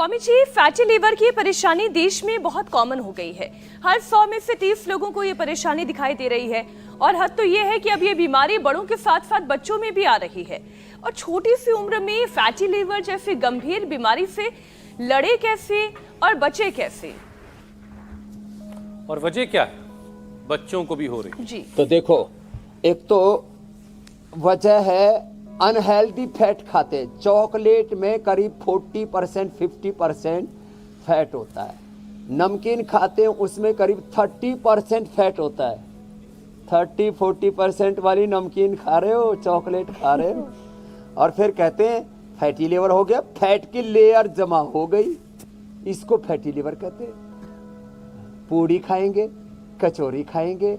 Swami ji, fatty liver की परेशानी देश में बहुत कॉमन हो गई है। हर 100 में से 30 लोगों को ये परेशानी दिखाई दे रही है और हद तो ये है कि अब ये बीमारी बड़ों के साथ साथ बच्चों में भी आ रही है। और छोटी सी उम्र में फैटी लीवर जैसी गंभीर बीमारी से लड़े कैसे और बचे कैसे, और वजह क्या है बच्चों को भी हो रही जी? तो देखो, एक तो वजह है अनहेल्दी फैट खाते। चॉकलेट में करीब 40% 50% फैट होता है। नमकीन खाते हैं उसमें करीब 30% फैट होता है। 30-40% वाली नमकीन खा रहे हो, चॉकलेट खा रहे हो, और फिर कहते हैं फैटी लीवर हो गया। फैट की लेयर जमा हो गई, इसको फैटी लीवर कहते हैं। पूड़ी खाएंगे, कचौरी खाएंगे,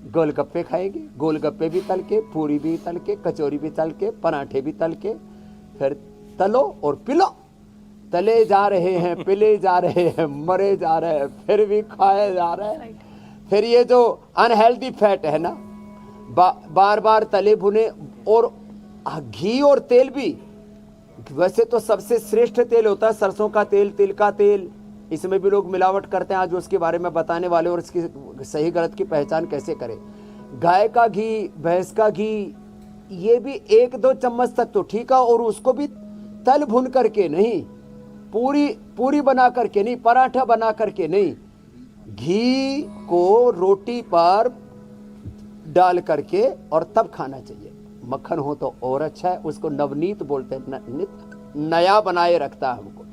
गोलगप्पे खाएंगे, गोलगप्पे भी तल के, पूरी भी तल के, कचौरी भी तल के, पराठे भी तल के, फिर तलो और पिलो। तले जा रहे हैं, पिले जा रहे हैं, मरे जा रहे हैं, फिर भी खाए जा रहे हैं। फिर ये जो अनहेल्दी फैट है ना, बार बार तले भुने, और घी और तेल भी। वैसे तो सबसे श्रेष्ठ तेल होता है सरसों का तेल, तिल का तेल। इसमें भी लोग मिलावट करते हैं, आज उसके बारे में बताने वाले, और इसकी सही गलत की पहचान कैसे करें। गाय का घी, भैंस का घी, ये भी 1-2 चम्मच तक तो ठीक है, और उसको भी तल भुन करके नहीं, पूरी बना करके नहीं, पराठा बना करके नहीं, घी को रोटी पर डाल करके और तब खाना चाहिए। मक्खन हो तो और अच्छा है, उसको नवनीत बोलते हैं, नया बनाए रखता है हमको।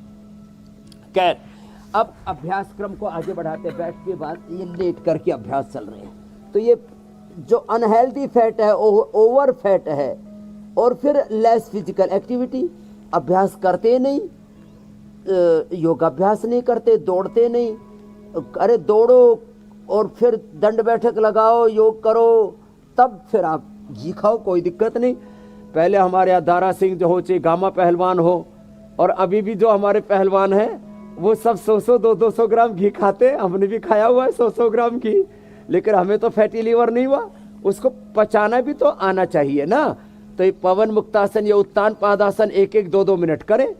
खैर, अब अभ्यास क्रम को आगे बढ़ाते, बैठ के बाद ये लेट करके अभ्यास चल रहे हैं। तो ये जो अनहेल्दी फैट है, ओवर फैट है, और फिर लेस फिजिकल एक्टिविटी, अभ्यास करते नहीं, योगाभ्यास नहीं करते, दौड़ते नहीं। अरे दौड़ो और फिर दंड बैठक लगाओ, योग करो, तब फिर आप घी खाओ, कोई दिक्कत नहीं। पहले हमारे यहाँ दारा सिंह जो हो, चाहे गामा पहलवान हो, और अभी भी जो हमारे पहलवान हैं, वो सब 100-100 200-200 ग्राम घी खाते। हमने भी खाया हुआ है 100-100 ग्राम घी, लेकिन हमें तो फैटी लीवर नहीं हुआ। उसको पचाना भी तो आना चाहिए ना। तो ये पवन मुक्तासन, ये उत्तान पादासन 1-1 2-2 मिनट करें,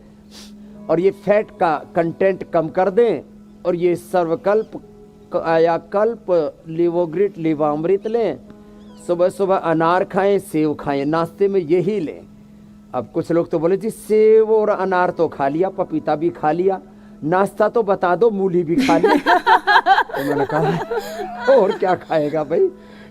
और ये फैट का कंटेंट कम कर दें। और ये सर्वकल्प, कायाकल्प, लिवोग्रिट, लिवामृत लें। सुबह सुबह अनार खाएं, सेव खाएं, नाश्ते में यही लें। अब कुछ लोग तो बोले जी सेव और अनार तो खा लिया, पपीता भी खा लिया, नाश्ता तो बता दो, मूली भी खा ली। तो मैंने कहा और क्या खाएगा भाई?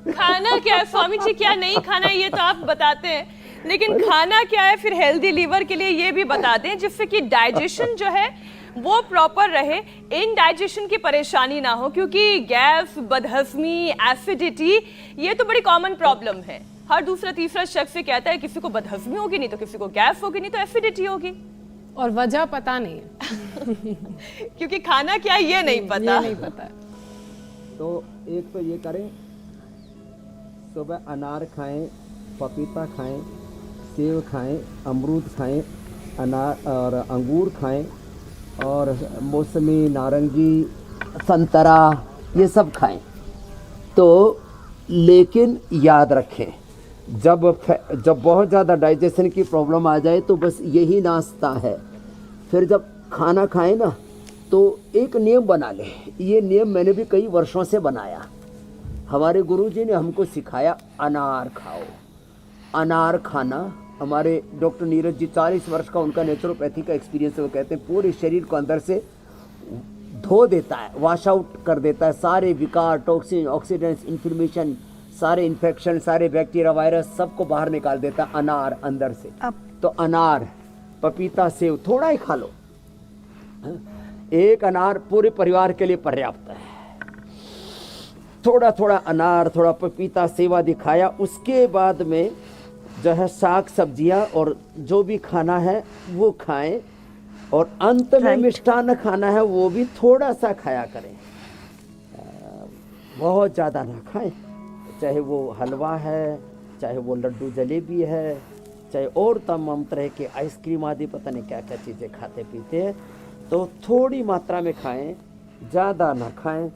खाना क्या है स्वामी जी, क्या नहीं खाना है ये तो आप बताते हैं, लेकिन खाना क्या है फिर हेल्दी लीवर के लिए ये भी बता दें, जिससे कि डाइजेशन जो है वो प्रॉपर रहे, इनडाइजेशन की परेशानी ना हो। क्योंकि गैस, बदहजमी, एसिडिटी ये तो बड़ी कॉमन प्रॉब्लम है। हर दूसरा तीसरा शख्स से कहता है किसी को बदहजमी होगी, नहीं तो किसी को गैस होगी, नहीं तो एसिडिटी होगी, और वजह पता नहीं है। क्योंकि खाना क्या है ये नहीं पता। ये नहीं पता। तो एक तो ये करें, सुबह अनार खाएं, पपीता खाएं, सेब खाएं, अमरूद खाएं, अनार और अंगूर खाएं, और मौसमी, नारंगी, संतरा, ये सब खाएं। तो लेकिन याद रखें, जब बहुत ज़्यादा डाइजेशन की प्रॉब्लम आ जाए तो बस यही नाश्ता है। फिर जब खाना खाएं ना, तो एक नियम बना लें। ये नियम मैंने भी कई वर्षों से बनाया। हमारे गुरुजी ने हमको सिखाया, अनार खाओ। अनार खाना, हमारे डॉक्टर नीरज जी 40 वर्ष का उनका नेचुरोपैथी का एक्सपीरियंस है। वो कहते हैं पूरे शरीर को अंदर से धो देता है, वॉश आउट कर देता है, सारे विकार, टॉक्सिन, ऑक्सीडेंट्स, इन्फ्लेमेशन, सारे इन्फेक्शन, सारे बैक्टीरिया, वायरस, सबको बाहर निकाल देता है अनार अंदर से। तो अनार, पपीता, सेव थोड़ा ही खा लो। एक अनार पूरे परिवार के लिए पर्याप्त है। थोड़ा थोड़ा अनार, थोड़ा पपीता, सेव आदि खाया। उसके बाद में जो है साग सब्जियां और जो भी खाना है वो खाएं, और अंत में मिष्टान्न खाना है वो भी थोड़ा सा खाया करें, बहुत ज़्यादा ना खाएं। चाहे वो हलवा है, चाहे वो लड्डू जलेबी है, चाहे और तमाम तरह के आइसक्रीम आदि, पता नहीं क्या क्या चीज़ें खाते पीते हैं। तो थोड़ी मात्रा में खाएं, ज़्यादा ना खाएं।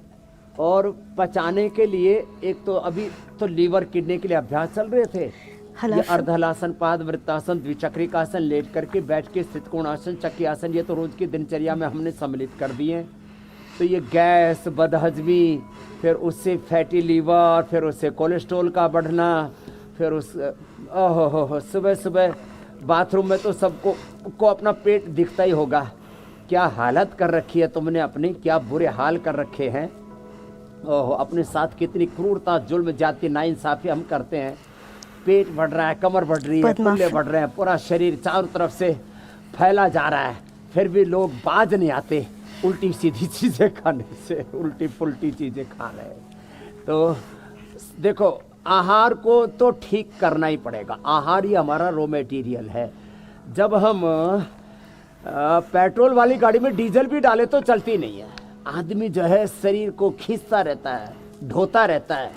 और पचाने के लिए एक तो अभी तो लीवर किडनी के लिए अभ्यास चल रहे थे, ये अर्धहलासन, पाद वृत्तासन, द्विचक्रिकासन, लेट करके, बैठ के, स्थित कोणासन, चक्रियासन, ये तो रोज की दिनचर्या में हमने सम्मिलित कर दिए हैं। तो ये गैस, बदहजमी, फिर उससे फैटी लीवर, फिर उससे कोलेस्ट्रॉल का बढ़ना, फिर उस ओहो सुबह सुबह बाथरूम में तो सबको को अपना पेट दिखता ही होगा। क्या हालत कर रखी है तुमने अपनी, क्या बुरे हाल कर रखे हैं। ओहो, अपने साथ कितनी क्रूरता, जुल्म, जाति, नाइंसाफी हम करते हैं। पेट बढ़ रहा है, कमर बढ़ रही है, कुल्ले बढ़ रहे हैं, पूरा शरीर चारों तरफ से फैला जा रहा है, फिर भी लोग बाज नहीं आते उल्टी सीधी चीज़ें खाने से, उल्टी पुल्टी चीज़ें खा रहे हैं। तो देखो, आहार को तो ठीक करना ही पड़ेगा। आहार ही हमारा रॉ मटेरियल है। जब हम पेट्रोल वाली गाड़ी में डीजल भी डाले तो चलती नहीं है। आदमी जो है शरीर को खींचता रहता है, ढोता रहता है,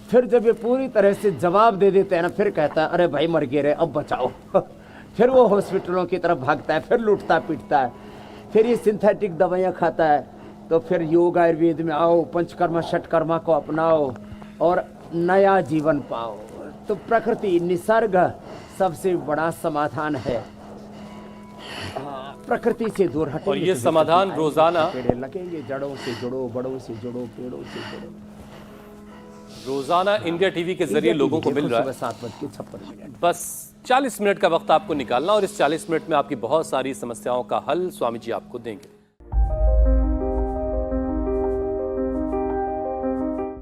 फिर जब ये पूरी तरह से जवाब दे देते हैं ना, फिर कहता है अरे भाई मर गए रे, अब बचाओ। फिर वो हॉस्पिटलों की तरफ भागता है, फिर लूटता पीटता है, फिर ये सिंथेटिक दवाइयाँ खाता है। तो फिर योग आयुर्वेद में आओ, पंचकर्मा षटकर्मा को अपनाओ और नया जीवन पाओ। तो प्रकृति, निसर्ग सबसे बड़ा समाधान है। प्रकृति से दूर हटेंगे और ये तो समाधान रोजाना पेड़ लगेंगे, जड़ों से जुड़ो, बड़ों से जुड़ो, पेड़ों से जुड़ो। रोजाना इंडिया टीवी के जरिए लोगों को मिल रहा है। 7:56 बस 40 मिनट का वक्त आपको निकालना और इस 40 मिनट में आपकी बहुत सारी समस्याओं का हल स्वामी जी आपको देंगे।